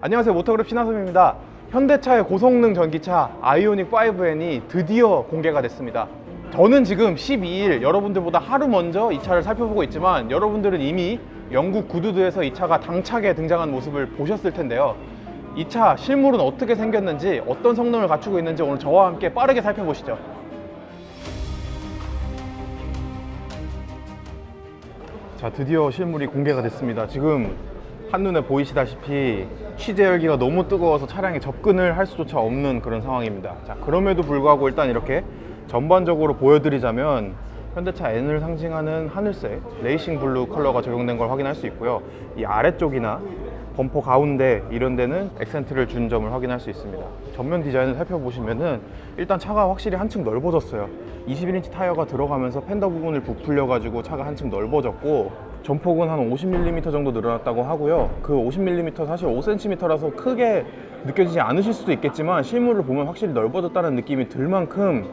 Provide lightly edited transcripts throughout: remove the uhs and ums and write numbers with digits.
안녕하세요, 모터그룹 신하섭입니다. 현대차의 고성능 전기차 아이오닉 5N이 드디어 공개가 됐습니다. 저는 지금 12일 여러분들보다 하루 먼저 이 차를 살펴보고 있지만 여러분들은 이미 영국 구두드에서 이 차가 당차게 등장한 모습을 보셨을 텐데요. 이 차 실물은 어떻게 생겼는지, 어떤 성능을 갖추고 있는지 오늘 저와 함께 빠르게 살펴보시죠. 자, 드디어 실물이 공개가 됐습니다. 지금 한눈에 보이시다시피 취재 열기가 너무 뜨거워서 차량에 접근을 할 수조차 없는 그런 상황입니다. 자, 그럼에도 불구하고 일단 이렇게 전반적으로 보여드리자면 현대차 N을 상징하는 하늘색 레이싱 블루 컬러가 적용된 걸 확인할 수 있고요. 이 아래쪽이나 범퍼 가운데 이런 데는 액센트를 준 점을 확인할 수 있습니다. 전면 디자인을 살펴보시면은 일단 차가 확실히 한층 넓어졌어요. 21인치 타이어가 들어가면서 팬더 부분을 부풀려 가지고 차가 한층 넓어졌고, 전폭은 한 50mm 정도 늘어났다고 하고요. 그 50mm 사실 5cm라서 크게 느껴지지 않으실 수도 있겠지만 실물을 보면 확실히 넓어졌다는 느낌이 들 만큼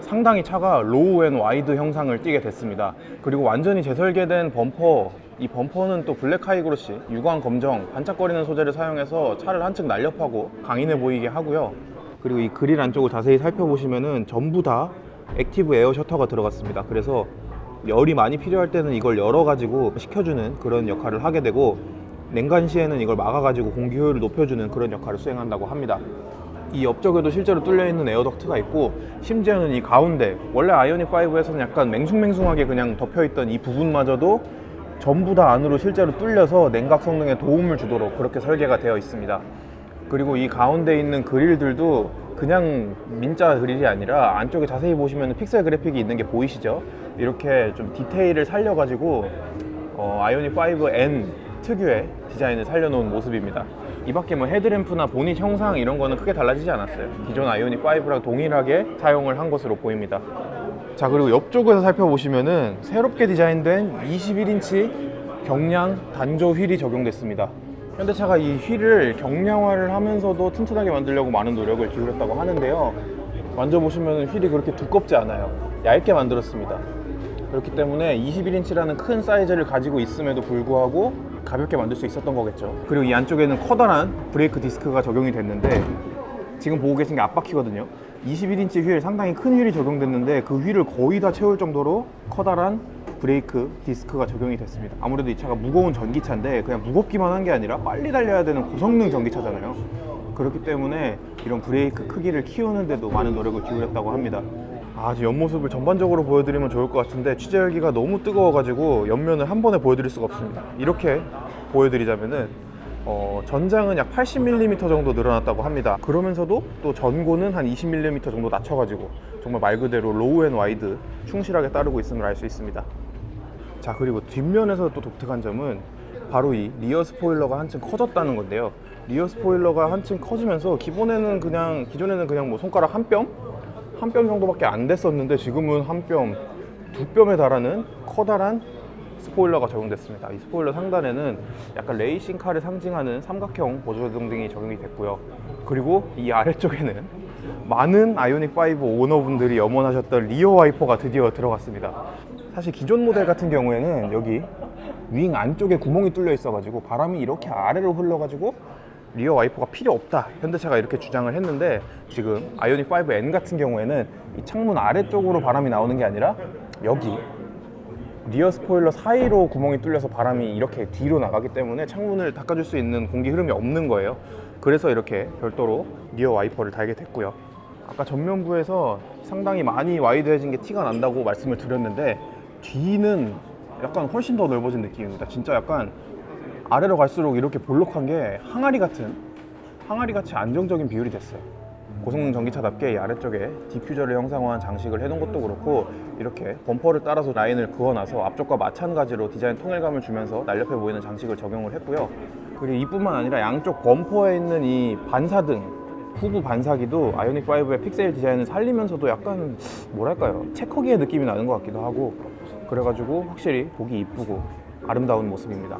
상당히 차가 로우 앤 와이드 형상을 띠게 됐습니다. 그리고 완전히 재설계된 범퍼, 이 범퍼는 또 블랙 하이그로시 유광 검정 반짝거리는 소재를 사용해서 차를 한층 날렵하고 강인해 보이게 하고요. 그리고 이 그릴 안쪽을 자세히 살펴보시면은 전부 다 액티브 에어 셔터가 들어갔습니다. 그래서 열이 많이 필요할 때는 이걸 열어가지고 식혀주는 그런 역할을 하게 되고, 냉간 시에는 이걸 막아가지고 공기 효율을 높여주는 그런 역할을 수행한다고 합니다. 이 옆쪽에도 실제로 뚫려있는 에어덕트가 있고, 심지어는 이 가운데 원래 아이오닉 5에서는 약간 맹숭맹숭하게 그냥 덮여있던 이 부분마저도 전부 다 안으로 실제로 뚫려서 냉각 성능에 도움을 주도록 그렇게 설계가 되어 있습니다. 그리고 이 가운데 있는 그릴들도 그냥 민자 그릴이 아니라 안쪽에 자세히 보시면 픽셀 그래픽이 있는 게 보이시죠? 이렇게 좀 디테일을 살려가지고 아이오닉 5N 특유의 디자인을 살려놓은 모습입니다. 이 밖에 뭐 헤드램프나 보닛 형상 이런 거는 크게 달라지지 않았어요. 기존 아이오닉 5랑 동일하게 사용을 한 것으로 보입니다. 자, 그리고 옆쪽에서 살펴보시면은 새롭게 디자인된 21인치 경량 단조 휠이 적용됐습니다. 현대차가 이 휠을 경량화를 하면서도 튼튼하게 만들려고 많은 노력을 기울였다고 하는데요. 만져보시면 휠이 그렇게 두껍지 않아요. 얇게 만들었습니다. 그렇기 때문에 21인치라는 큰 사이즈를 가지고 있음에도 불구하고 가볍게 만들 수 있었던 거겠죠. 그리고 이 안쪽에는 커다란 브레이크 디스크가 적용이 됐는데, 지금 보고 계신 게 앞바퀴거든요. 21인치 휠, 상당히 큰 휠이 적용됐는데 그 휠을 거의 다 채울 정도로 커다란 브레이크 디스크가 적용이 됐습니다. 아무래도 이 차가 무거운 전기차인데 그냥 무겁기만 한 게 아니라 빨리 달려야 되는 고성능 전기차잖아요. 그렇기 때문에 이런 브레이크 크기를 키우는데도 많은 노력을 기울였다고 합니다. 지금 옆모습을 전반적으로 보여드리면 좋을 것 같은데 취재 열기가 너무 뜨거워가지고 옆면을 한 번에 보여드릴 수가 없습니다. 이렇게 보여드리자면은 전장은 약 80mm 정도 늘어났다고 합니다. 그러면서도 또 전고는 한 20mm 정도 낮춰가지고 정말 말 그대로 로우 앤 와이드 충실하게 따르고 있음을 알 수 있습니다. 자, 그리고 뒷면에서 또 독특한 점은 바로 이 리어 스포일러가 한층 커졌다는 건데요. 리어 스포일러가 한층 커지면서 기존에는 그냥 뭐 손가락 한 뼘 정도밖에 안 됐었는데 지금은 한 뼘, 두 뼘에 달하는 커다란 스포일러가 적용됐습니다. 이 스포일러 상단에는 약간 레이싱카를 상징하는 삼각형 보조등이 적용이 됐고요. 그리고 이 아래쪽에는 많은 아이오닉 5 오너분들이 염원하셨던 리어 와이퍼가 드디어 들어갔습니다. 사실 기존 모델 같은 경우에는 여기 윙 안쪽에 구멍이 뚫려 있어가지고 바람이 이렇게 아래로 흘러가지고 리어 와이퍼가 필요 없다, 현대차가 이렇게 주장을 했는데, 지금 아이오닉 5N 같은 경우에는 이 창문 아래쪽으로 바람이 나오는 게 아니라 여기 리어 스포일러 사이로 구멍이 뚫려서 바람이 이렇게 뒤로 나가기 때문에 창문을 닦아줄 수 있는 공기 흐름이 없는 거예요. 그래서 이렇게 별도로 리어 와이퍼를 달게 됐고요. 아까 전면부에서 상당히 많이 와이드해진 게 티가 난다고 말씀을 드렸는데 뒤는 약간 훨씬 더 넓어진 느낌입니다. 진짜 약간 아래로 갈수록 이렇게 볼록한 게 항아리같이 안정적인 비율이 됐어요. 고성능 전기차답게 이 아래쪽에 디퓨저를 형상화한 장식을 해놓은 것도 그렇고, 이렇게 범퍼를 따라서 라인을 그어놔서 앞쪽과 마찬가지로 디자인 통일감을 주면서 날렵해 보이는 장식을 적용을 했고요. 그리고 이뿐만 아니라 양쪽 범퍼에 있는 이 반사등, 후부 반사기도 아이오닉 5의 픽셀 디자인을 살리면서도 약간 뭐랄까요, 체커기의 느낌이 나는 것 같기도 하고, 그래가지고 확실히 보기 이쁘고 아름다운 모습입니다.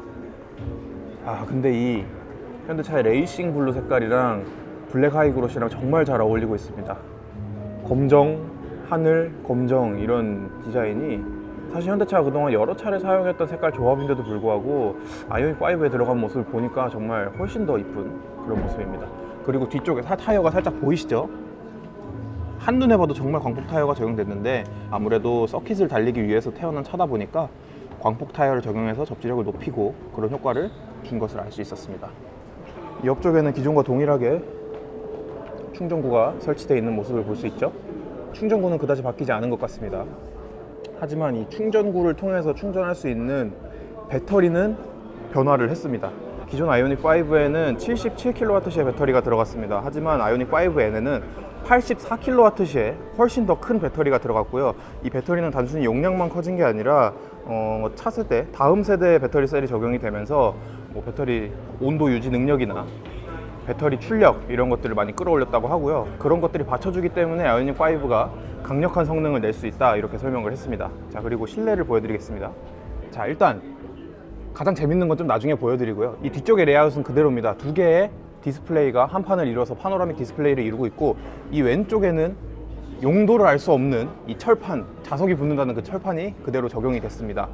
근데 이 현대차의 레이싱 블루 색깔이랑 블랙 하이그로시랑 정말 잘 어울리고 있습니다. 검정, 하늘, 검정 이런 디자인이 사실 현대차가 그동안 여러 차례 사용했던 색깔 조합인데도 불구하고 아이오닉 5에 들어간 모습을 보니까 정말 훨씬 더 이쁜 그런 모습입니다. 그리고 뒤쪽에 타이어가 살짝 보이시죠? 한눈에 봐도 정말 광폭 타이어가 적용됐는데 아무래도 서킷을 달리기 위해서 태어난 차다 보니까 광폭 타이어를 적용해서 접지력을 높이고 그런 효과를 준 것을 알 수 있었습니다. 이 옆쪽에는 기존과 동일하게 충전구가 설치되어 있는 모습을 볼 수 있죠. 충전구는 그다지 바뀌지 않은 것 같습니다. 하지만 이 충전구를 통해서 충전할 수 있는 배터리는 변화를 했습니다. 기존 아이오닉 5에는 77kWh의 배터리가 들어갔습니다. 하지만 아이오닉 5N에는 84kWh의 훨씬 더 큰 배터리가 들어갔고요. 이 배터리는 단순히 용량만 커진 게 아니라 차세대, 다음 세대의 배터리 셀이 적용이 되면서 배터리 온도 유지 능력이나 배터리 출력 이런 것들을 많이 끌어올렸다고 하고요. 그런 것들이 받쳐주기 때문에 아이오닉 5가 강력한 성능을 낼 수 있다 이렇게 설명을 했습니다. 자, 그리고 실내를 보여드리겠습니다. 자, 일단 가장 재밌는 건 좀 나중에 보여드리고요. 이 뒤쪽의 레이아웃은 그대로입니다. 두 개의 디스플레이가 한 판을 이루어서 파노라믹 디스플레이를 이루고 있고, 이 왼쪽에는 용도를 알 수 없는 이 철판, 자석이 붙는다는 그 철판이 그대로 적용이 됐습니다.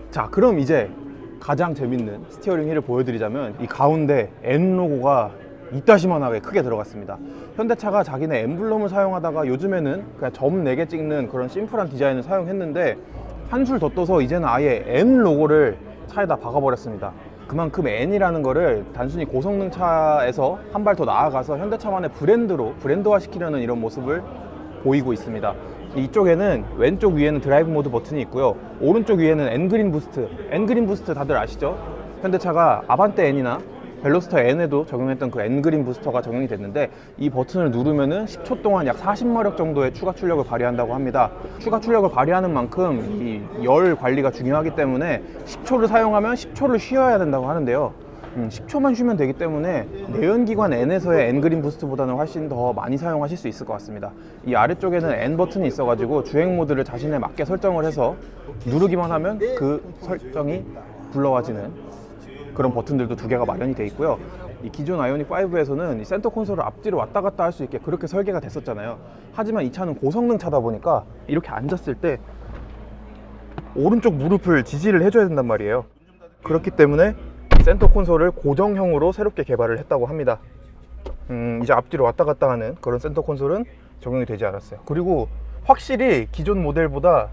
자, 그럼 이제 가장 재밌는 스티어링 휠을 보여드리자면 이 가운데 N 로고가 이따시만하게 크게 들어갔습니다. 현대차가 자기네 엠블럼을 사용하다가 요즘에는 그냥 점 4개 찍는 그런 심플한 디자인을 사용했는데 한술 더 떠서 이제는 아예 N 로고를 차에다 박아버렸습니다. 그만큼 N이라는 거를 단순히 고성능 차에서 한 발 더 나아가서 현대차만의 브랜드화 시키려는 이런 모습을 보이고 있습니다. 이쪽에는 왼쪽 위에는 드라이브 모드 버튼이 있고요. 오른쪽 위에는 N그린 부스트. N그린 부스트 다들 아시죠? 현대차가 아반떼 N이나 벨로스터 N에도 적용했던 그 N그린 부스터가 적용이 됐는데, 이 버튼을 누르면은 10초 동안 약 40마력 정도의 추가 출력을 발휘한다고 합니다. 추가 출력을 발휘하는 만큼 이 열 관리가 중요하기 때문에 10초를 사용하면 10초를 쉬어야 된다고 하는데요. 10초만 쉬면 되기 때문에 내연기관 N에서의 N그린 부스트보다는 훨씬 더 많이 사용하실 수 있을 것 같습니다. 이 아래쪽에는 N 버튼이 있어가지고 주행 모드를 자신에 맞게 설정을 해서 누르기만 하면 그 설정이 불러와지는 그런 버튼들도 두 개가 마련이 되어 있고요. 이 기존 아이오닉 5에서는 이 센터 콘솔을 앞뒤로 왔다 갔다 할 수 있게 그렇게 설계가 됐었잖아요. 하지만 이 차는 고성능 차다 보니까 이렇게 앉았을 때 오른쪽 무릎을 지지를 해줘야 된단 말이에요. 그렇기 때문에 센터 콘솔을 고정형으로 새롭게 개발을 했다고 합니다. 이제 앞뒤로 왔다 갔다 하는 그런 센터 콘솔은 적용이 되지 않았어요. 그리고 확실히 기존 모델보다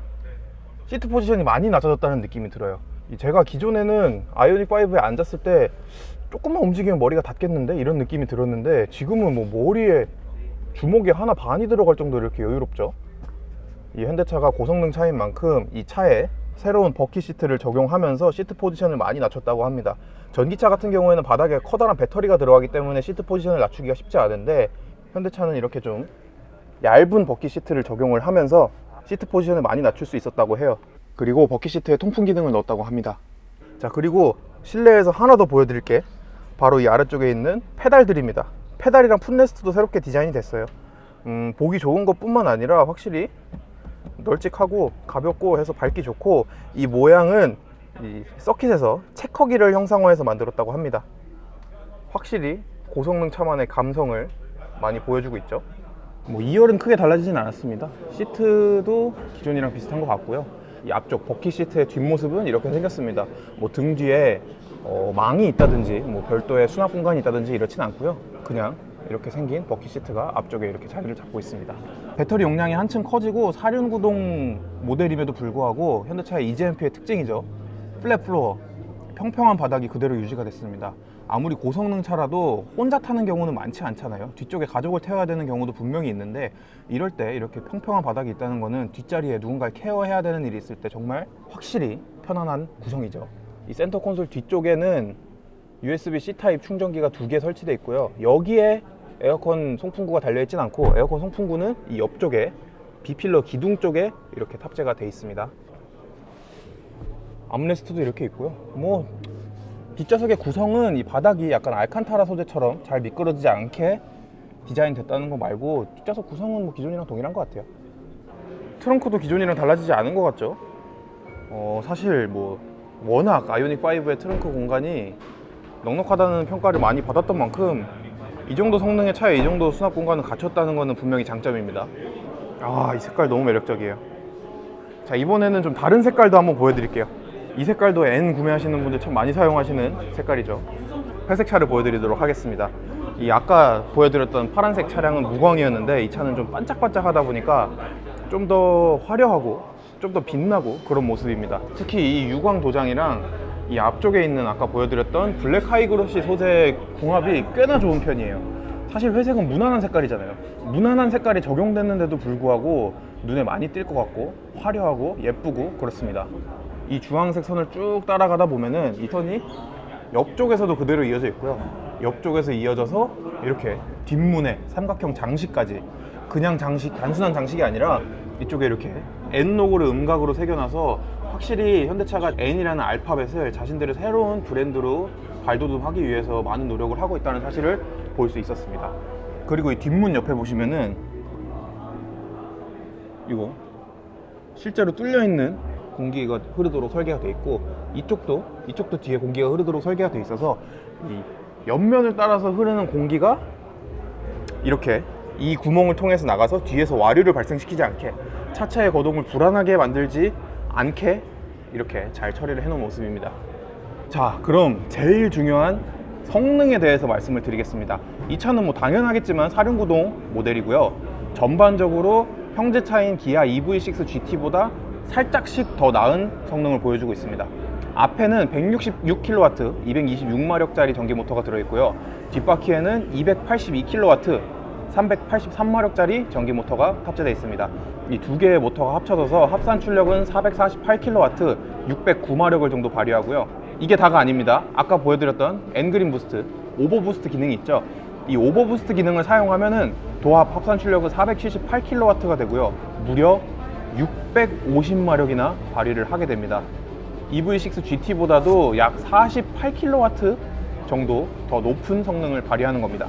시트 포지션이 많이 낮아졌다는 느낌이 들어요. 제가 기존에는 아이오닉 5에 앉았을 때 조금만 움직이면 머리가 닿겠는데 이런 느낌이 들었는데, 지금은 뭐 머리에 주먹이 하나 반이 들어갈 정도로 이렇게 여유롭죠. 이 현대차가 고성능 차인 만큼 이 차에 새로운 버킷 시트를 적용하면서 시트 포지션을 많이 낮췄다고 합니다. 전기차 같은 경우에는 바닥에 커다란 배터리가 들어가기 때문에 시트 포지션을 낮추기가 쉽지 않은데, 현대차는 이렇게 좀 얇은 버킷 시트를 적용을 하면서 시트 포지션을 많이 낮출 수 있었다고 해요. 그리고 버킷 시트에 통풍 기능을 넣었다고 합니다. 자, 그리고 실내에서 하나 더 보여드릴게. 바로 이 아래쪽에 있는 페달들입니다. 페달이랑 풋레스트도 새롭게 디자인이 됐어요. 보기 좋은 것 뿐만 아니라 확실히 널찍하고 가볍고 해서 밟기 좋고, 이 모양은 이 서킷에서 체커기를 형상화해서 만들었다고 합니다. 확실히 고성능 차만의 감성을 많이 보여주고 있죠. 뭐 2열은 크게 달라지진 않았습니다. 시트도 기존이랑 비슷한 것 같고요. 이 앞쪽 버킷 시트의 뒷모습은 이렇게 생겼습니다. 뭐 등 뒤에 망이 있다든지 뭐 별도의 수납 공간이 있다든지 이렇진 않고요. 그냥 이렇게 생긴 버킷 시트가 앞쪽에 이렇게 자리를 잡고 있습니다. 배터리 용량이 한층 커지고 4륜구동 모델임에도 불구하고 현대차의 EGMP의 특징이죠. 플랫 플로어, 평평한 바닥이 그대로 유지가 됐습니다. 아무리 고성능 차라도 혼자 타는 경우는 많지 않잖아요. 뒤쪽에 가족을 태워야 되는 경우도 분명히 있는데, 이럴 때 이렇게 평평한 바닥이 있다는 거는 뒷자리에 누군가를 케어해야 되는 일이 있을 때 정말 확실히 편안한 구성이죠. 이 센터 콘솔 뒤쪽에는 USB-C 타입 충전기가 2개 설치되어 있고요. 여기에 에어컨 송풍구가 달려있진 않고, 에어컨 송풍구는 이 옆쪽에 B필러 기둥 쪽에 이렇게 탑재가 되어 있습니다. 암레스트도 이렇게 있고요. 뭐 뒷좌석의 구성은 이 바닥이 약간 알칸타라 소재처럼 잘 미끄러지지 않게 디자인 됐다는 거 말고 뒷좌석 구성은 뭐 기존이랑 동일한 것 같아요. 트렁크도 기존이랑 달라지지 않은 것 같죠. 사실 뭐 워낙 아이오닉 5의 트렁크 공간이 넉넉하다는 평가를 많이 받았던 만큼 이 정도 성능의 차에 이 정도 수납 공간을 갖췄다는 것은 분명히 장점입니다. 이 색깔 너무 매력적이에요. 자, 이번에는 좀 다른 색깔도 한번 보여드릴게요. 이 색깔도 N 구매하시는 분들 참 많이 사용하시는 색깔이죠. 회색 차를 보여드리도록 하겠습니다. 이 아까 보여드렸던 파란색 차량은 무광이었는데 이 차는 좀 반짝반짝하다 보니까 좀 더 화려하고 좀 더 빛나고 그런 모습입니다. 특히 이 유광 도장이랑 이 앞쪽에 있는 아까 보여드렸던 블랙 하이그로시 소재 궁합이 꽤나 좋은 편이에요. 사실 회색은 무난한 색깔이잖아요. 무난한 색깔이 적용됐는데도 불구하고 눈에 많이 띌 것 같고 화려하고 예쁘고 그렇습니다. 이 주황색 선을 쭉 따라가다 보면은 이 선이 옆쪽에서도 그대로 이어져 있고요. 옆쪽에서 이어져서 이렇게 뒷문에 삼각형 장식까지, 그냥 장식, 단순한 장식이 아니라 이쪽에 이렇게 N 로고를 음각으로 새겨놔서 확실히 현대차가 N이라는 알파벳을 자신들의 새로운 브랜드로 발돋움하기 위해서 많은 노력을 하고 있다는 사실을 볼 수 있었습니다. 그리고 이 뒷문 옆에 보시면은 이거 실제로 뚫려 있는 공기가 흐르도록 설계가 되어 있고, 이쪽도 뒤에 공기가 흐르도록 설계가 되어 있어서 이 옆면을 따라서 흐르는 공기가 이렇게 이 구멍을 통해서 나가서 뒤에서 와류를 발생시키지 않게, 차체의 거동을 불안하게 만들지 않게 이렇게 잘 처리를 해놓은 모습입니다. 자, 그럼 제일 중요한 성능에 대해서 말씀을 드리겠습니다. 이 차는 뭐 당연하겠지만 4륜구동 모델이고요. 전반적으로 형제차인 기아 EV6 GT보다 살짝씩 더 나은 성능을 보여주고 있습니다. 앞에는 166kW, 226마력짜리 전기 모터가 들어있고요. 뒷바퀴에는 282kW, 383마력짜리 전기 모터가 탑재되어 있습니다. 이 두 개의 모터가 합쳐져서 합산 출력은 448kW, 609마력을 정도 발휘하고요. 이게 다가 아닙니다. 아까 보여드렸던 N그린 부스트, 오버 부스트 기능이 있죠. 이 오버 부스트 기능을 사용하면은 도합 합산 출력은 478kW가 되고요. 무려 650마력이나 발휘를 하게 됩니다. EV6 GT보다도 약 48kW 정도 더 높은 성능을 발휘하는 겁니다.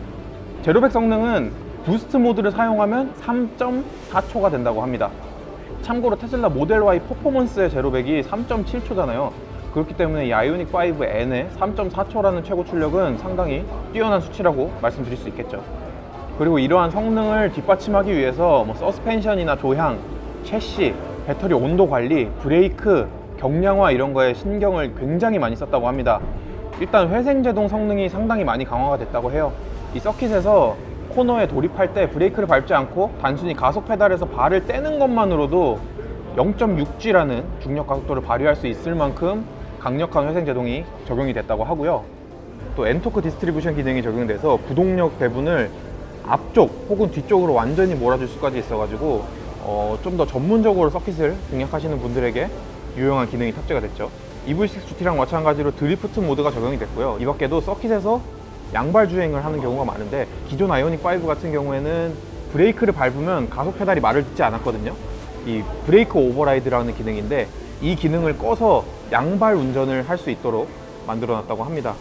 제로백 성능은 부스트 모드를 사용하면 3.4초가 된다고 합니다. 참고로 테슬라 모델 Y 퍼포먼스의 제로백이 3.7초잖아요. 그렇기 때문에 이 아이오닉 5N의 3.4초라는 최고 출력은 상당히 뛰어난 수치라고 말씀드릴 수 있겠죠. 그리고 이러한 성능을 뒷받침하기 위해서 뭐 서스펜션이나 조향, 셰시, 배터리 온도 관리, 브레이크, 경량화 이런 거에 신경을 굉장히 많이 썼다고 합니다. 일단 회생제동 성능이 상당히 많이 강화가 됐다고 해요. 이 서킷에서 코너에 돌입할 때 브레이크를 밟지 않고 단순히 가속 페달에서 발을 떼는 것만으로도 0.6G라는 중력 가속도를 발휘할 수 있을 만큼 강력한 회생제동이 적용이 됐다고 하고요. 또 엔토크 디스트리뷰션 기능이 적용돼서 구동력 배분을 앞쪽 혹은 뒤쪽으로 완전히 몰아줄 수까지 있어가지고 좀 더 전문적으로 서킷을 공략하시는 분들에게 유용한 기능이 탑재가 됐죠. EV6 GT랑 마찬가지로 드리프트 모드가 적용이 됐고요. 이 밖에도 서킷에서 양발 주행을 하는 경우가 많은데, 기존 아이오닉 5 같은 경우에는 브레이크를 밟으면 가속 페달이 말을 듣지 않았거든요. 이 브레이크 오버라이드라는 기능인데, 이 기능을 꺼서 양발 운전을 할 수 있도록 만들어 놨다고 합니다.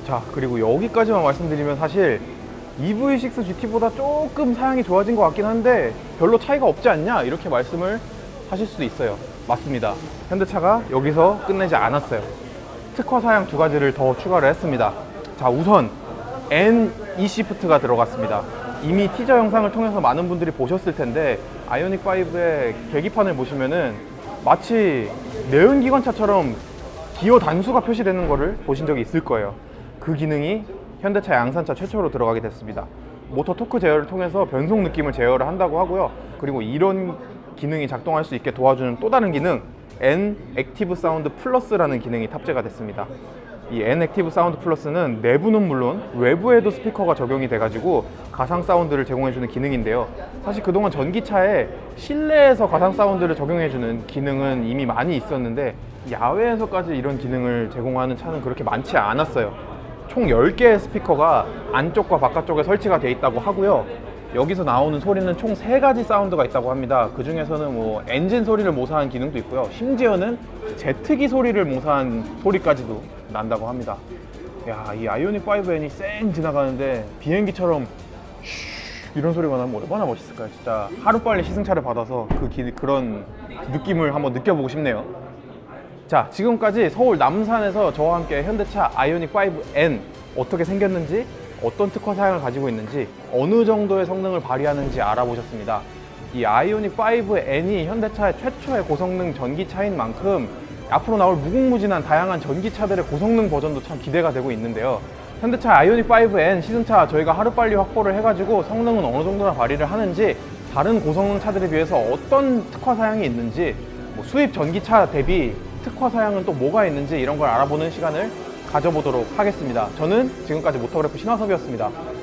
자, 그리고 여기까지만 말씀드리면 사실 EV6 GT보다 조금 사양이 좋아진 것 같긴 한데 별로 차이가 없지 않냐, 이렇게 말씀을 하실 수도 있어요. 맞습니다. 현대차가 여기서 끝내지 않았어요. 특화 사양 두 가지를 더 추가를 했습니다. 자, 우선 N eShift가 들어갔습니다. 이미 티저 영상을 통해서 많은 분들이 보셨을 텐데, 아이오닉 5의 계기판을 보시면은 마치 내연기관차처럼 기어 단수가 표시되는 거를 보신 적이 있을 거예요. 그 기능이 현대차 양산차 최초로 들어가게 됐습니다. 모터 토크 제어를 통해서 변속 느낌을 제어를 한다고 하고요. 그리고 이런 기능이 작동할 수 있게 도와주는 또 다른 기능, N 액티브 사운드 플러스라는 기능이 탑재가 됐습니다. 이 N 액티브 사운드 플러스는 내부는 물론 외부에도 스피커가 적용이 돼가지고 가상 사운드를 제공해주는 기능인데요. 사실 그동안 전기차에 실내에서 가상 사운드를 적용해주는 기능은 이미 많이 있었는데, 야외에서까지 이런 기능을 제공하는 차는 그렇게 많지 않았어요. 총 10개의 스피커가 안쪽과 바깥쪽에 설치가 되어 있다고 하고요. 여기서 나오는 소리는 총 3가지 사운드가 있다고 합니다. 그 중에서는 뭐 엔진 소리를 모사한 기능도 있고요. 심지어는 제트기 소리를 모사한 소리까지도 난다고 합니다. 야, 이 아이오닉 5N이 쌩 지나가는데 비행기처럼 이런 소리가 나면 얼마나 멋있을까요? 진짜 하루빨리 시승차를 받아서 그런 느낌을 한번 느껴보고 싶네요. 자, 지금까지 서울 남산에서 저와 함께 현대차 아이오닉 5N 어떻게 생겼는지, 어떤 특화 사양을 가지고 있는지, 어느 정도의 성능을 발휘하는지 알아보셨습니다. 이 아이오닉 5N이 현대차의 최초의 고성능 전기차인 만큼 앞으로 나올 무궁무진한 다양한 전기차들의 고성능 버전도 참 기대가 되고 있는데요. 현대차 아이오닉 5N 시승차 저희가 하루빨리 확보를 해가지고 성능은 어느 정도나 발휘를 하는지, 다른 고성능 차들에 비해서 어떤 특화 사양이 있는지, 뭐 수입 전기차 대비 특화 사양은 또 뭐가 있는지 이런 걸 알아보는 시간을 가져보도록 하겠습니다. 저는 지금까지 모터그래프 신화섭이었습니다.